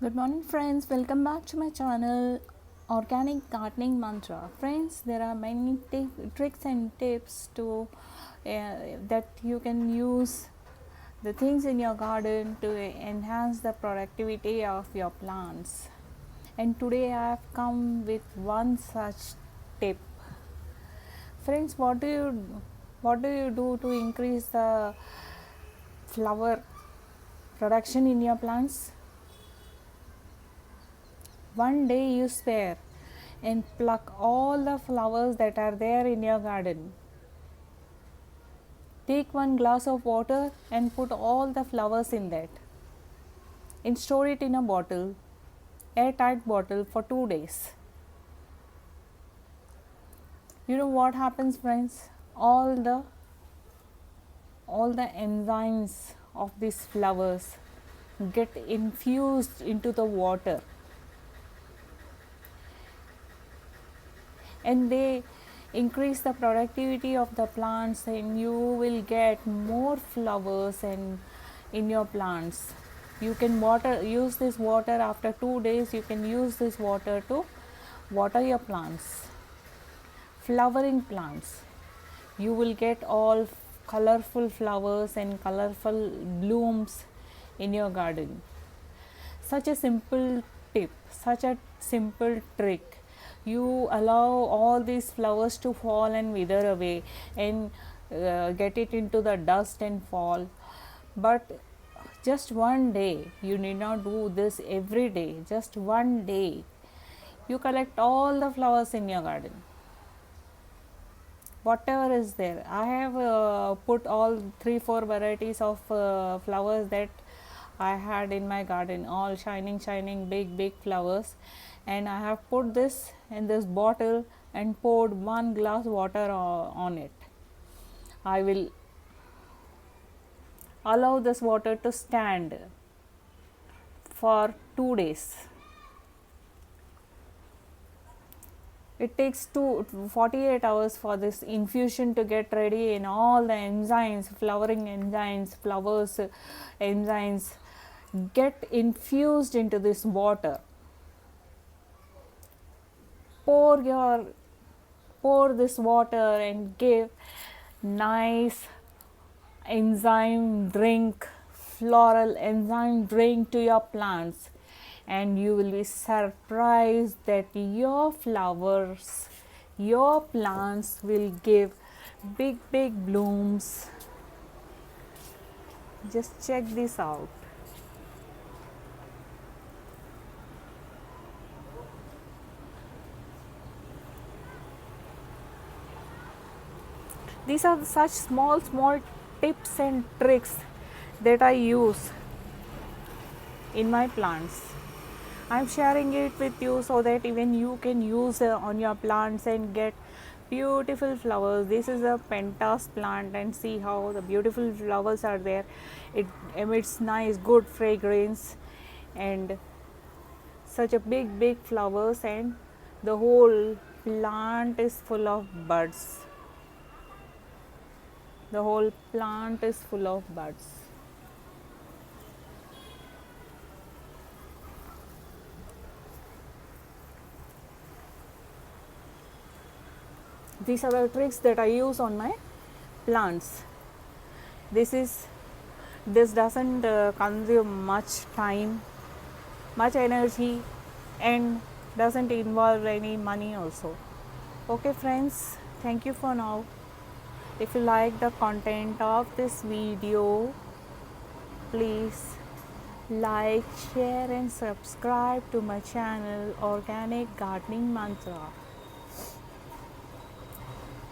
Good morning, friends. Welcome back to my channel Organic Gardening Mantra. Friends, there are many tricks and tips that you can use the things in your garden to enhance the productivity of your plants. And today I have come with one such tip. Friends, what do you do to increase the flower production in your plants? One day you spare and pluck all the flowers that are there in your garden. Take one glass of water and put all the flowers in that and store it in a bottle, airtight bottle for 2 days. You know what happens, friends? All the enzymes of these flowers get infused into the water, and they increase the productivity of the plants, and you will get more flowers and in your plants. You can use this water after 2 days. You can use this water to water your plants, flowering plants. You will get all colorful flowers and colorful blooms in your garden. Such a simple tip, such a simple trick. You allow all these flowers to fall and wither away and get it into the dust and fall. But just one day, you need not do this every day, just one day. You collect all the flowers in your garden, whatever is there. I have put all 3-4 varieties of flowers that I had in my garden, all shining big flowers, and I have put this in this bottle and poured 1 glass water on it. I will allow this water to stand for 2 days. It takes 48 hours for this infusion to get ready, and all the enzymes, flowering enzymes, flowers enzymes get infused into this water. Pour this water and give nice enzyme drink, floral enzyme drink to your plants, and you will be surprised that your flowers, your plants will give big blooms. Just check this out. These are such small tips and tricks that I use in my plants. I'm sharing it with you so that even you can use on your plants and get beautiful flowers. This is a pentas plant, and see how the beautiful flowers are there. It emits nice good fragrance and such a big flowers, and the whole plant is full of buds. The whole plant is full of buds. These are the tricks that I use on my plants. This doesn't consume much time, much energy, and doesn't involve any money also. Okay, friends, thank you for now. If you like the content of this video, please like, share and subscribe to my channel Organic Gardening Mantra.